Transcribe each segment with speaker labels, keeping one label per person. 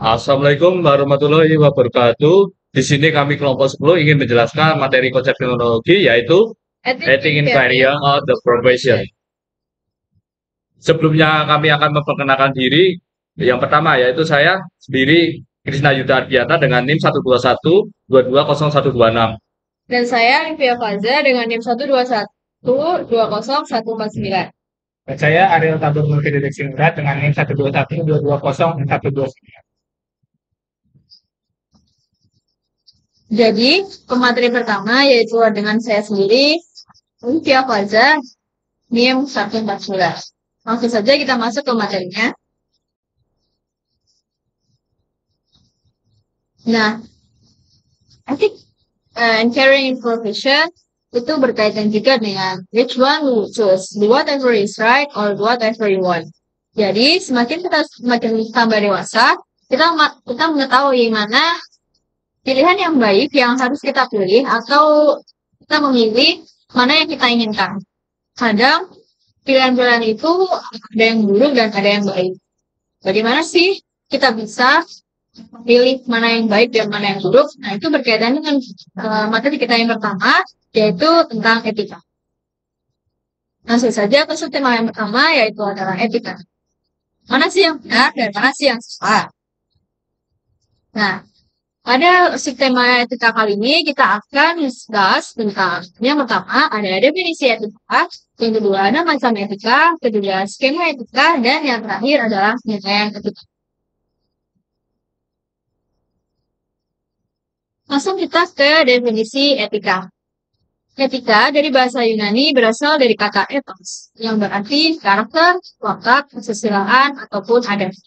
Speaker 1: Assalamualaikum warahmatullahi wabarakatuh. Di sini kami kelompok 10 ingin menjelaskan materi konsep teknologi yaitu Ethic in Career or the Profession. Sebelumnya kami akan memperkenalkan diri. Yang pertama yaitu saya sendiri Krisna Yuda Ardiata dengan NIM 121 220126.
Speaker 2: Dan saya Livia Faza dengan NIM 121 20149.
Speaker 3: Dan saya Ariel Tabur Mulki Deteksi Murat dengan NIM 121 220 129.
Speaker 2: Jadi, pemateri pertama yaitu dengan saya sendiri, Livia Faza, NIM 114. Langsung saja kita masuk ke materinya. Nah, ethic and caring profession itu berkaitan juga dengan which one you choose, do whatever is right or do whatever you want. Jadi, semakin tambah dewasa, kita mengetahui mana pilihan yang baik yang harus kita pilih atau kita memilih mana yang kita inginkan. Kadang pilihan-pilihan itu ada yang buruk dan ada yang baik. Bagaimana sih kita bisa pilih mana yang baik dan mana yang buruk? Nah, itu berkaitan dengan materi kita yang pertama, yaitu tentang etika. Langsung saja ke tema yang pertama, yaitu adalah etika. Mana sih yang benar dan mana sih yang salah? Nah, pada subtema etika kali ini kita akan discuss tentang yang pertama ada definisi etika, yang kedua ada macam etika, kedua skema etika, dan yang terakhir adalah penilaian etika. Langsung kita ke definisi etika. Etika dari bahasa Yunani berasal dari kata ethos, yang berarti karakter, watak, kesusilaan, ataupun adat.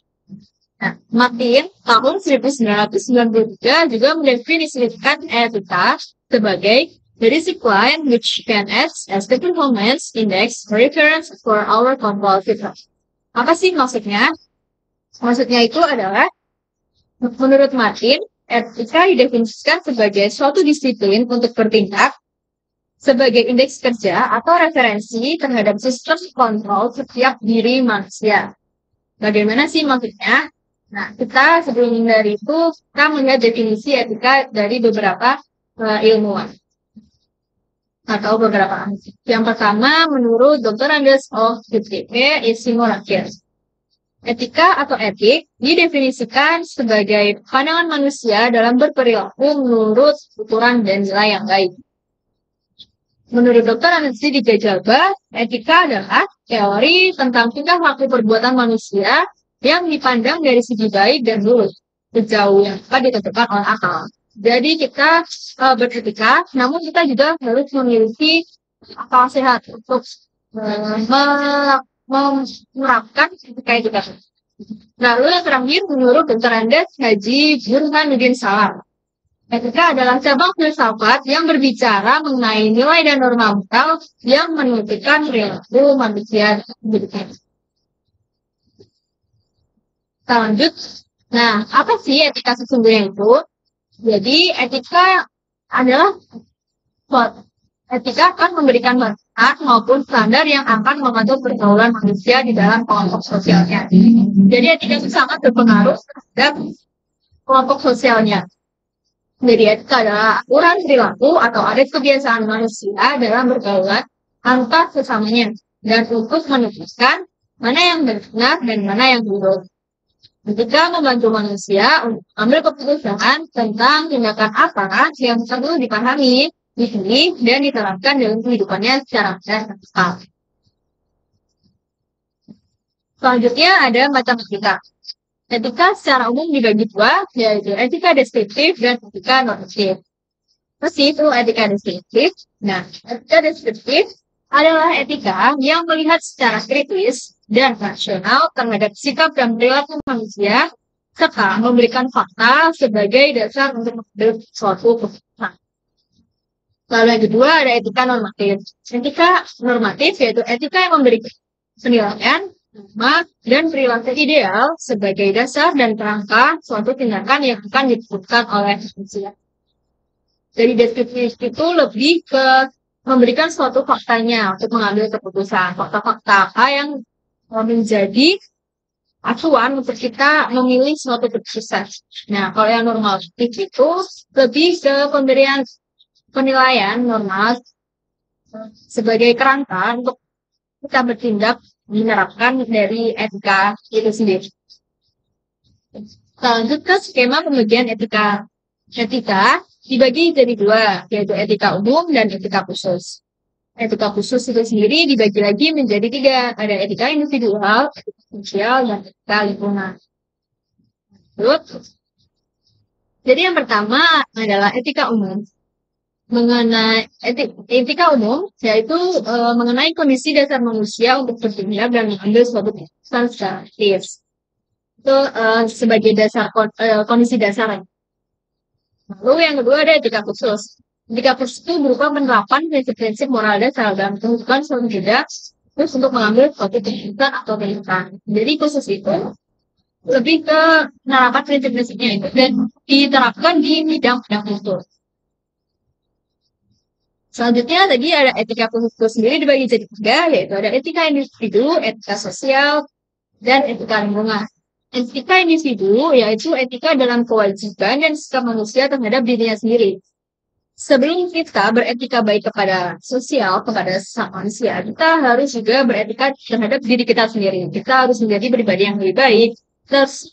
Speaker 2: Nah, Martin tahun 1993 juga mendefinisikan etika sebagai the discipline which can act as the performance index reference for our control system. Apa sih maksudnya? Maksudnya itu adalah, menurut Martin, etika didefinisikan sebagai suatu disiplin untuk bertindak sebagai indeks kerja atau referensi terhadap sistem kontrol setiap diri manusia. Bagaimana sih maksudnya? Nah, kita sebelum dari itu, kita melihat definisi etika dari beberapa ilmuwan atau beberapa ahli. Yang pertama, menurut Dr. Andes of UTP, Isimorakir. Etika atau etik didefinisikan sebagai pandangan manusia dalam berperilaku menurut ukuran dan nilai yang baik. Menurut Dr. Andes di Gajalba, etika adalah teori tentang tingkah laku perbuatan manusia yang dipandang dari segi baik dan lurus, sejauh yang dapat ditentukan oleh akal. Jadi kita beretika, namun kita juga harus memiliki akal sehat untuk menerapkan etika itu. Lalu yang terakhir, menurut Dr. Andes Haji Burhanuddin Salam, etika adalah cabang filsafat yang berbicara mengenai nilai dan norma moral yang menentukan perilaku manusia berikutnya. Kita lanjut. Nah, apa sih etika sesungguhnya itu? Jadi, etika adalah etika akan memberikan manfaat maupun standar yang akan mengatur pergaulan manusia di dalam kelompok sosialnya. Jadi, etika itu sangat berpengaruh terhadap kelompok sosialnya. Jadi, etika adalah aturan perilaku atau adat kebiasaan manusia dalam bergaulan antar sesamanya dan untuk menentukan mana yang benar dan mana yang buruk. Ketika membantu manusia untuk ambil keputusan tentang tindakan apa yang perlu dipahami, dipilih, dan diterapkan dalam kehidupannya secara benar dan tepat. Selanjutnya ada macam etika. Etika secara umum dibagi dua, yaitu etika deskriptif dan etika normatif. Terus itu etika deskriptif. Nah, etika deskriptif adalah etika yang melihat secara kritis dan rasional terhadap sikap dan perilaku manusia, serta memberikan fakta sebagai dasar untuk mengambil suatu keputusan. Lalu yang kedua ada etika normatif. Etika normatif yaitu etika yang memberikan penilaian, norma, dan perilaku ideal sebagai dasar dan kerangka suatu tindakan yang akan diputuskan oleh manusia. Jadi deskriptif itu lebih ke memberikan suatu faktanya untuk mengambil keputusan. Fakta-fakta apa yang menjadi acuan untuk kita memilih suatu keputusan. Nah, kalau yang normatif itu lebih ke pemberian penilaian normal sebagai kerangka untuk kita bertindak menerapkan dari etika itu sendiri. Lanjut ke skema pembagian etika. Etika dibagi jadi dua, yaitu etika umum dan etika khusus. Etika khusus itu sendiri dibagi lagi menjadi tiga. Ada etika individual, etika sosial, dan etika lingkungan. Jadi yang pertama adalah etika umum. Mengenai etika umum, yaitu mengenai kondisi dasar manusia untuk bertindak dan mengambil suatu keputusan secara aktif. Itu sebagai dasar kondisi dasar. Lalu yang kedua ada etika khusus. Etika khusus itu berupa penerapan prinsip-prinsip moral dasar dalam kehidupan suatu beda terus untuk mengambil suatu keputusan atau tindakan. Jadi khusus itu lebih ke penerapan prinsip-prinsipnya itu dan diterapkan di bidang-bidang khusus. Selanjutnya tadi ada etika khusus sendiri dibagi jadi tiga, yaitu ada etika individu, etika sosial, dan etika lingkungan. Etika individu yaitu etika dalam kewajiban dan sikap manusia terhadap dirinya sendiri. Sebelum kita beretika baik kepada sosial, kepada sesama manusia, kita harus juga beretika terhadap diri kita sendiri. Kita harus menjadi pribadi yang lebih baik, terus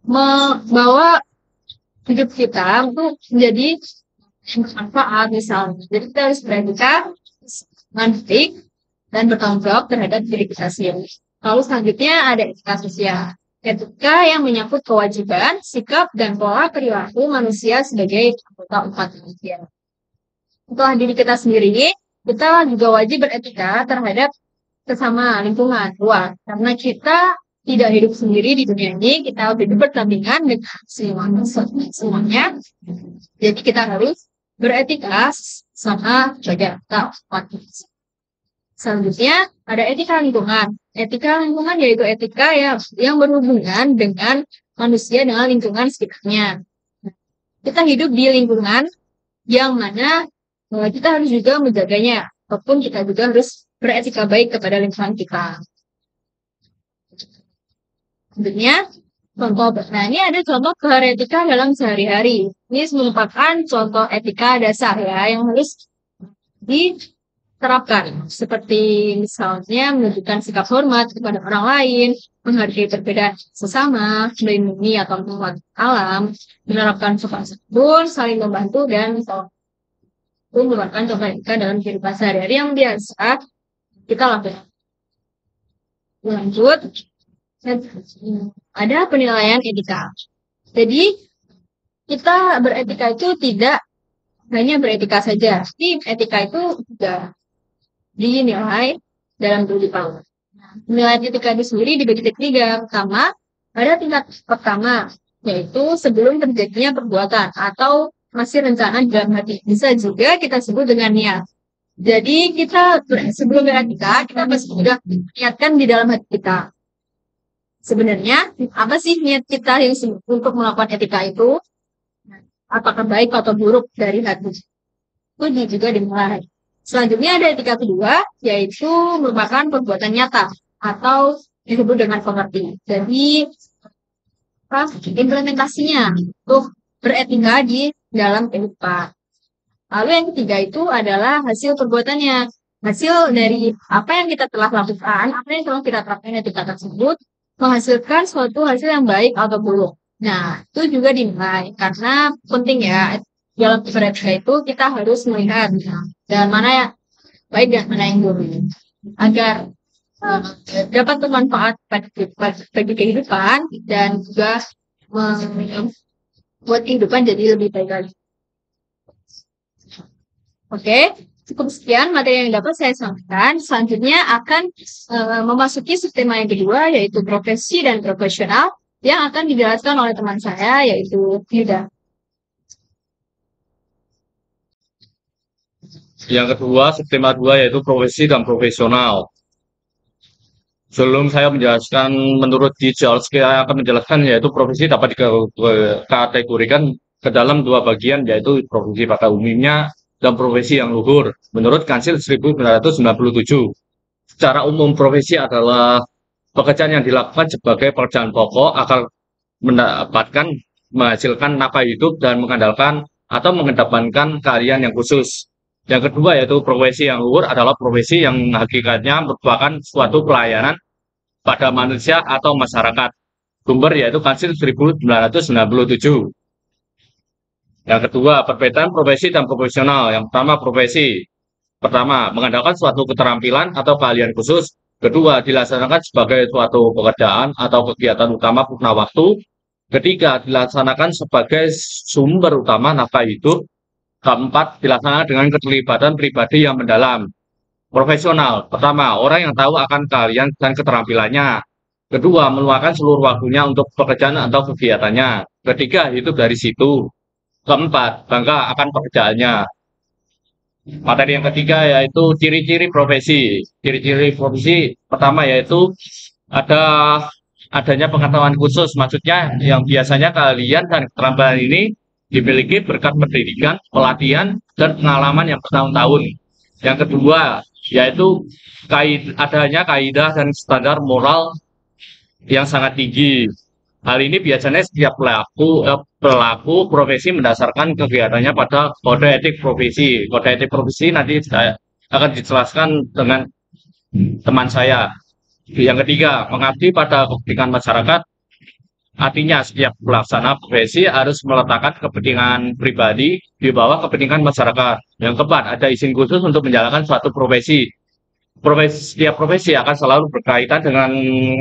Speaker 2: membawa hidup kita untuk menjadi bermanfaat misalnya. Jadi kita harus beretika mandiri dan bertanggung jawab terhadap diri kita sendiri. Lalu selanjutnya ada etika sosial. Etika yang menyangkut kewajiban, sikap, dan pola perilaku manusia sebagai anggota umat manusia. Setelah diri kita sendiri, kita juga wajib beretika terhadap sesama lingkungan luar. Karena kita tidak hidup sendiri di dunia ini, kita hidup berdampingan dengan semuanya. Jadi kita harus beretika sama jaga umat manusia. Selanjutnya ada etika lingkungan. Etika lingkungan yaitu etika yang berhubungan dengan manusia dengan lingkungan sekitarnya. Kita hidup di lingkungan yang mana kita harus juga menjaganya, ataupun kita juga harus beretika baik kepada lingkungan kita. Sebenarnya contoh, nah ini ada contoh etika dalam sehari-hari. Ini merupakan contoh etika dasar ya yang harus diterapkan, seperti misalnya menunjukkan sikap hormat kepada orang lain, menghargai perbedaan sesama, melindungi atau merawat alam, menerapkan sopan santun, saling membantu, dan itu merupakan contoh etika dalam kehidupan sehari-hari yang biasa kita lakukan. Lanjut, ada penilaian etika. Jadi kita beretika itu tidak hanya beretika saja, tapi etika itu juga dinilai dalam kehidupan. Nilai etika itu sendiri dibagi tiga. Pertama, ada tingkat pertama, yaitu sebelum terjadinya perbuatan atau masih rencana di dalam hati. Bisa juga kita sebut dengan niat. Jadi kita sebelum beretika, kita pasti sudah niatkan di dalam hati kita. Sebenarnya apa sih niat kita yang untuk melakukan etika itu? Apakah baik atau buruk dari hati? Itu juga dimulai. Selanjutnya ada etika kedua, yaitu merupakan perbuatan nyata atau disebut dengan pengertian. Jadi implementasinya untuk beretika di dalam kehidupan. Lalu yang ketiga itu adalah hasil perbuatannya. Hasil dari apa yang kita telah lakukan, apa yang telah kita terapkan etika tersebut, menghasilkan suatu hasil yang baik atau buruk. Nah, itu juga dinilai karena penting ya dalam beretika itu kita harus melihat dan mana yang baik dan mana yang buruk agar dapat bermanfaat bagi kehidupan dan juga membuat kehidupan jadi lebih baik lagi. Oke. Cukup sekian materi yang dapat saya sampaikan. Selanjutnya akan memasuki subtema yang kedua, yaitu profesi dan profesional, yang akan dijelaskan oleh teman saya, yaitu Yuda.
Speaker 1: Yang kedua, subtema 2, yaitu profesi dan profesional. Sebelum saya menjelaskan menurut George, saya akan menjelaskan yaitu profesi dapat dikategorikan ke dalam dua bagian, yaitu profesi pada umumnya dan profesi yang luhur menurut Kansil 1997. Secara umum profesi adalah pekerjaan yang dilakukan sebagai pekerjaan pokok agar menghasilkan nafkah hidup dan mengandalkan atau mengedepankan keahlian yang khusus. Yang kedua yaitu profesi yang luhur adalah profesi yang hakikatnya merupakan suatu pelayanan pada manusia atau masyarakat. Sumber yaitu Kansil 1997. Yang kedua, perbedaan profesi dan profesional. Yang pertama, profesi. Pertama, mengandalkan suatu keterampilan atau keahlian khusus. Kedua, dilaksanakan sebagai suatu pekerjaan atau kegiatan utama purna waktu. Ketiga, dilaksanakan sebagai sumber utama nafkah hidup. Keempat, dilaksanakan dengan keterlibatan pribadi yang mendalam. Profesional. Pertama, orang yang tahu akan keahlian dan keterampilannya. Kedua, meluangkan seluruh waktunya untuk pekerjaan atau kegiatannya. Ketiga, hidup dari situ. Keempat, bangga akan pekerjaannya. Materi yang ketiga yaitu ciri-ciri profesi. Ciri-ciri profesi pertama yaitu adanya pengetahuan khusus. Maksudnya yang biasanya keahlian dan keterampilan ini dimiliki berkat pendidikan, pelatihan, dan pengalaman yang bertahun-tahun. Yang kedua yaitu adanya kaidah dan standar moral yang sangat tinggi. Hal ini biasanya setiap pelaku profesi mendasarkan kegiatannya pada kode etik profesi. Kode etik profesi nanti saya akan dijelaskan dengan teman saya. Yang ketiga, mengabdi pada kepentingan masyarakat. Artinya setiap pelaksana profesi harus meletakkan kepentingan pribadi di bawah kepentingan masyarakat. Yang keempat, ada izin khusus untuk menjalankan suatu profesi. Setiap profesi akan selalu berkaitan dengan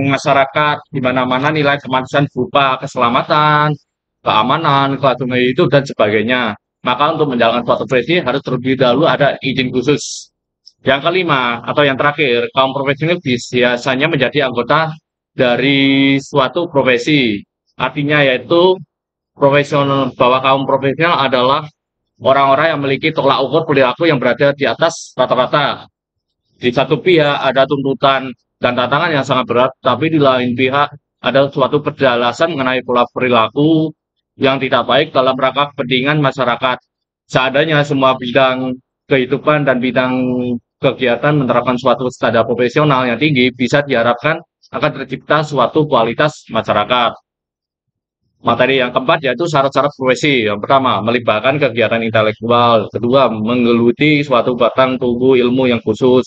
Speaker 1: masyarakat, di mana-mana nilai kemanusiaan berupa keselamatan, keamanan, kelangsungan hidup, dan sebagainya. Maka untuk menjalankan suatu profesi harus terlebih dahulu ada izin khusus. Yang kelima, atau yang terakhir, kaum profesional biasanya menjadi anggota dari suatu profesi. Artinya yaitu bahwa kaum profesional adalah orang-orang yang memiliki tolak ukur perilaku yang berada di atas rata-rata. Di satu pihak ada tuntutan dan tantangan yang sangat berat, tapi di lain pihak ada suatu penjelasan mengenai pola perilaku yang tidak baik dalam rangka kepentingan masyarakat. Seandainya semua bidang kehidupan dan bidang kegiatan menerapkan suatu standar profesional yang tinggi, bisa diharapkan akan tercipta suatu kualitas masyarakat. Materi yang keempat yaitu syarat-syarat profesi. Yang pertama, melibatkan kegiatan intelektual. Kedua, menggeluti suatu batang tubuh ilmu yang khusus.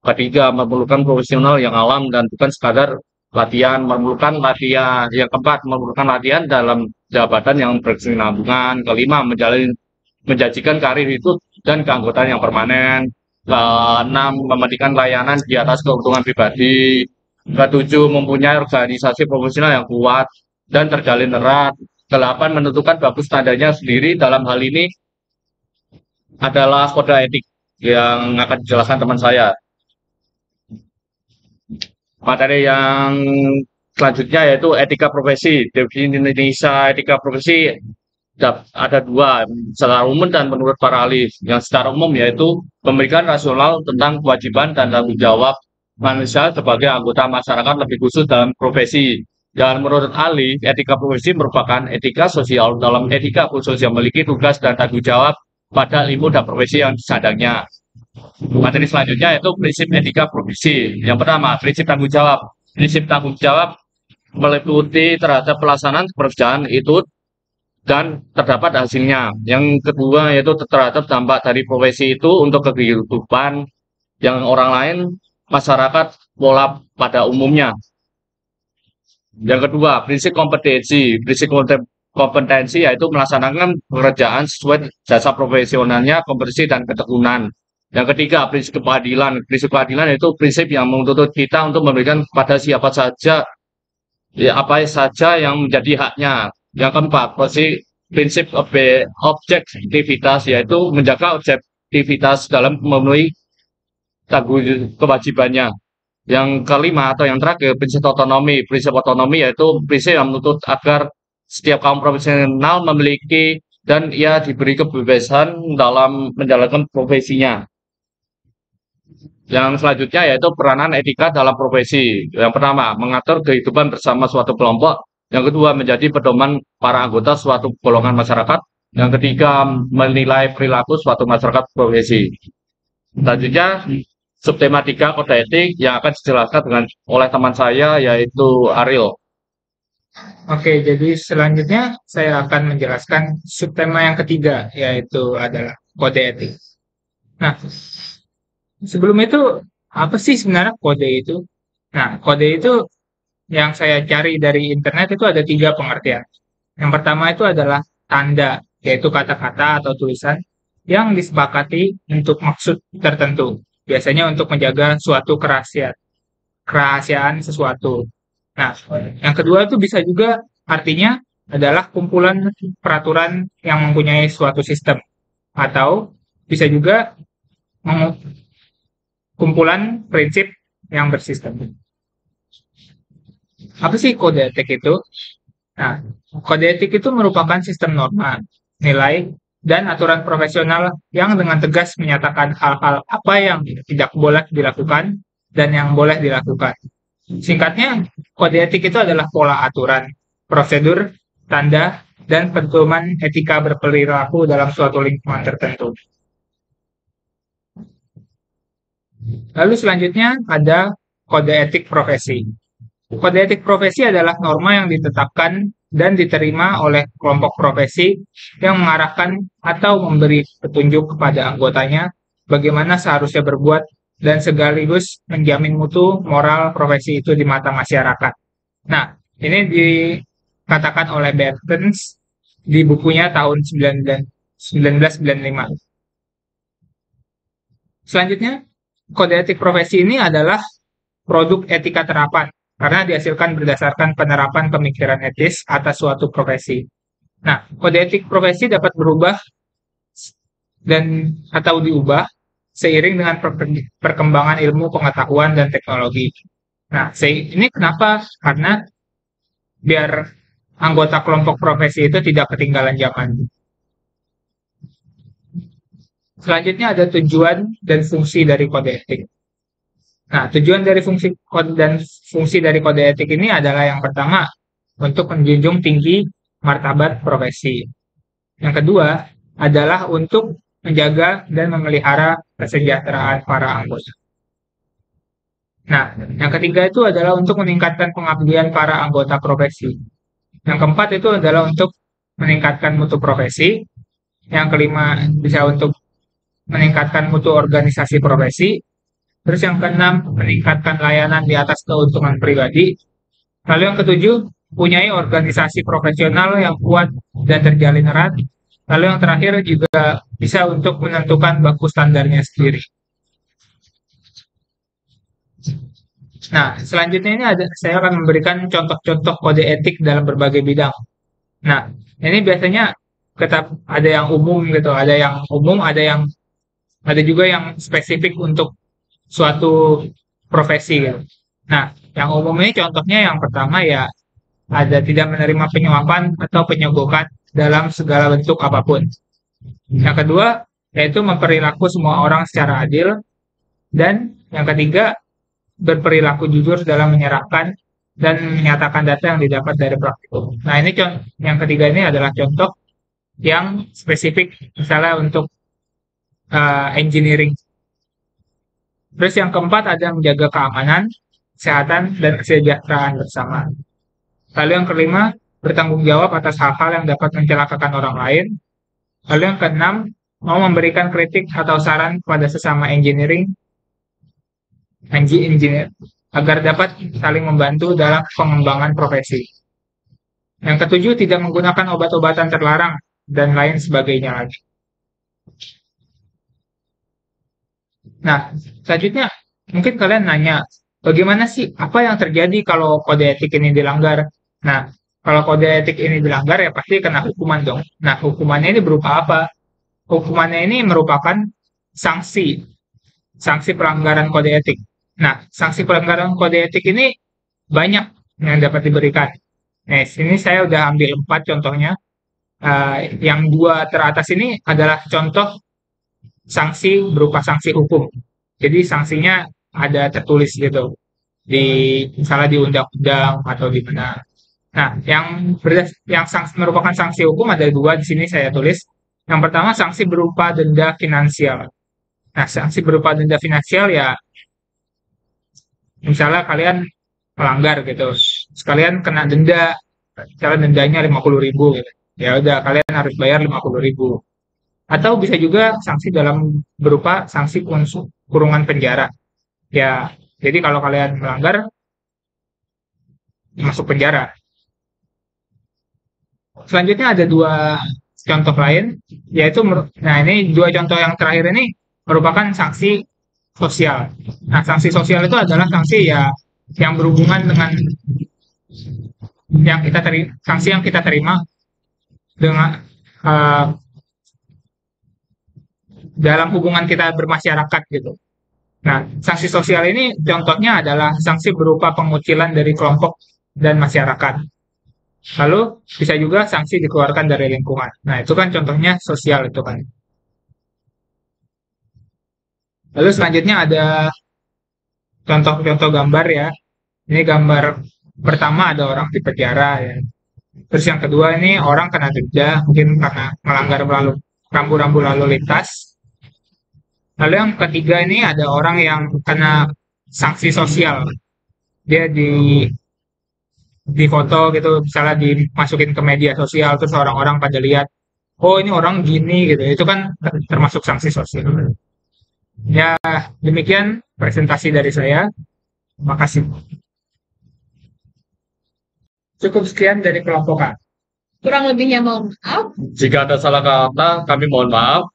Speaker 1: Ketiga, memerlukan profesional yang alam dan bukan sekadar latihan. Memerlukan latihan. Yang keempat, memerlukan latihan dalam jabatan yang berkesinambungan. Kelima, menjanjikan karir itu dan keanggotaan yang permanen. Keenam, memberikan layanan di atas keuntungan pribadi. Ketujuh, mempunyai organisasi profesional yang kuat dan terjalin erat. Kedelapan, menentukan bagus standarnya sendiri. Dalam hal ini adalah kode etik yang akan dijelaskan teman saya. Materi yang selanjutnya yaitu etika profesi. Di Indonesia etika profesi ada dua, secara umum dan menurut para ahli. Yang secara umum yaitu pemikiran rasional tentang kewajiban dan tanggung jawab manusia sebagai anggota masyarakat, lebih khusus dalam profesi. Dan menurut ahli, etika profesi merupakan etika sosial dalam etika khusus yang memiliki tugas dan tanggung jawab pada ilmu dan profesi yang disandangnya. Materi selanjutnya yaitu prinsip etika profesi. Yang pertama, prinsip tanggung jawab. Prinsip tanggung jawab meliputi terhadap pelaksanaan pekerjaan itu dan terdapat hasilnya. Yang kedua yaitu terhadap dampak dari profesi itu untuk kehidupan yang orang lain, masyarakat, pola pada umumnya. Yang kedua, prinsip kompetensi. Prinsip kompetensi yaitu melaksanakan pekerjaan sesuai jasa profesionalnya, kompetensi, dan ketekunan. Yang ketiga, prinsip keadilan. Prinsip keadilan yaitu prinsip yang menuntut kita untuk memberikan kepada siapa saja apa saja yang menjadi haknya. Yang keempat, prinsip objektivitas yaitu menjaga objektivitas dalam memenuhi kewajibannya. Yang kelima atau yang terakhir, prinsip otonomi. Prinsip otonomi yaitu prinsip yang menuntut agar setiap kaum profesional memiliki dan ia diberi kebebasan dalam menjalankan profesinya. Yang selanjutnya yaitu peranan etika dalam profesi. Yang pertama, mengatur kehidupan bersama suatu kelompok. Yang kedua, menjadi pedoman para anggota suatu golongan masyarakat. Yang ketiga, menilai perilaku suatu masyarakat profesi. Selanjutnya, subtema 3 kode etik yang akan dijelaskan oleh teman saya yaitu Ariel.
Speaker 3: Oke, jadi selanjutnya saya akan menjelaskan subtema yang ketiga, yaitu adalah kode etik. Nah, sebelum itu, apa sih sebenarnya kode itu? Nah, kode itu yang saya cari dari internet itu ada 3 pengertian. Yang pertama itu adalah tanda, yaitu kata-kata atau tulisan yang disepakati untuk maksud tertentu. Biasanya untuk menjaga suatu kerahasiaan sesuatu. Nah, yang kedua itu bisa juga artinya adalah kumpulan peraturan yang mempunyai suatu sistem. Atau bisa juga kumpulan prinsip yang bersistem. Apa sih kode etik itu? Nah, kode etik itu merupakan sistem norma, nilai, dan aturan profesional yang dengan tegas menyatakan hal-hal apa yang tidak boleh dilakukan dan yang boleh dilakukan. Singkatnya, kode etik itu adalah pola aturan, prosedur, tanda, dan pedoman etika berperilaku dalam suatu lingkungan tertentu. Lalu selanjutnya ada kode etik profesi. Kode etik profesi adalah norma yang ditetapkan dan diterima oleh kelompok profesi yang mengarahkan atau memberi petunjuk kepada anggotanya bagaimana seharusnya berbuat dan sekaligus menjamin mutu moral profesi itu di mata masyarakat. Nah, ini dikatakan oleh Bertens di bukunya tahun 1995. Selanjutnya, kode etik profesi ini adalah produk etika terapan karena dihasilkan berdasarkan penerapan pemikiran etis atas suatu profesi. Nah, kode etik profesi dapat berubah dan atau diubah seiring dengan perkembangan ilmu pengetahuan dan teknologi. Nah, ini kenapa? Karena biar anggota kelompok profesi itu tidak ketinggalan zaman. Selanjutnya ada tujuan dan fungsi dari kode etik. Nah, tujuan dari fungsi dari kode etik ini adalah yang pertama, untuk menjunjung tinggi martabat profesi. Yang kedua adalah untuk menjaga dan memelihara kesejahteraan para anggota. Nah, yang ketiga itu adalah untuk meningkatkan pengabdian para anggota profesi. Yang keempat itu adalah untuk meningkatkan mutu profesi. Yang kelima bisa untuk meningkatkan mutu organisasi profesi. Terus yang keenam, meningkatkan layanan di atas keuntungan pribadi. Lalu yang ketujuh, punyai organisasi profesional yang kuat dan terjalin erat. Lalu yang terakhir juga bisa untuk menentukan baku standarnya sendiri. Nah, selanjutnya ini saya akan memberikan contoh-contoh kode etik dalam berbagai bidang. Nah, ini biasanya ada yang umum gitu, ada juga yang spesifik untuk suatu profesi gitu. Nah, yang umum ini contohnya yang pertama ya ada tidak menerima penyuapan atau penyogokan dalam segala bentuk apapun. Yang kedua yaitu memperilaku semua orang secara adil, dan yang ketiga berperilaku jujur dalam menyerahkan dan menyatakan data yang didapat dari praktikum. Nah, ini yang ketiga ini adalah contoh yang spesifik misalnya untuk engineering. Terus yang keempat ada menjaga keamanan, kesehatan, dan kesejahteraan bersama. Lalu yang kelima, bertanggung jawab atas hal-hal yang dapat mencelakakan orang lain. Lalu yang keenam, mau memberikan kritik atau saran kepada sesama engineer agar dapat saling membantu dalam pengembangan profesi. Yang ketujuh, tidak menggunakan obat-obatan terlarang dan lain sebagainya lagi. Nah, selanjutnya mungkin kalian nanya, bagaimana sih apa yang terjadi kalau kode etik ini dilanggar? Nah, kalau kode etik ini dilanggar ya pasti kena hukuman dong. Nah, hukumannya ini berupa apa? Hukumannya ini merupakan sanksi pelanggaran kode etik. Nah, sanksi pelanggaran kode etik ini banyak yang dapat diberikan. Nah, sini saya udah ambil 4 contohnya. Yang 2 teratas ini adalah contoh sanksi berupa sanksi hukum. Jadi sanksinya ada tertulis gitu misalnya di undang-undang atau di mana. Nah, yang merupakan sanksi hukum ada 2 di sini saya tulis. Yang pertama sanksi berupa denda finansial. Nah, sanksi berupa denda finansial ya misalnya kalian melanggar gitu, sekalian kena denda, misalnya dendanya 50.000 gitu. Ya udah kalian harus bayar 50.000. Atau bisa juga sanksi dalam berupa sanksi kurungan penjara. Ya, jadi kalau kalian melanggar masuk penjara. Selanjutnya ada dua contoh lain, yaitu nah ini dua contoh yang terakhir ini merupakan sanksi sosial. Nah, sanksi sosial itu adalah sanksi ya yang berhubungan dengan sanksi yang kita terima dengan dalam hubungan kita bermasyarakat gitu. Nah, sanksi sosial ini contohnya adalah sanksi berupa pengucilan dari kelompok dan masyarakat. Lalu bisa juga sanksi dikeluarkan dari lingkungan. Nah, itu kan contohnya sosial itu kan. Lalu selanjutnya ada contoh-contoh gambar ya. Ini gambar pertama ada orang di penjara ya. Terus yang kedua ini orang kena denda mungkin karena melanggar rambu-rambu lalu lintas. Lalu yang ketiga ini ada orang yang kena sanksi sosial. Dia di foto gitu, misalnya dimasukin ke media sosial, terus orang-orang pada lihat, oh ini orang gini gitu. Itu kan termasuk sanksi sosial. Ya, demikian presentasi dari saya. Terima kasih. Cukup sekian dari kelompok A.
Speaker 2: Kurang lebihnya mohon maaf.
Speaker 1: Jika ada salah kata, kami mohon maaf.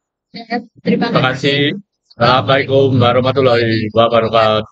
Speaker 2: Terima
Speaker 1: Terima kasih. Assalamualaikum warahmatullahi wabarakatuh.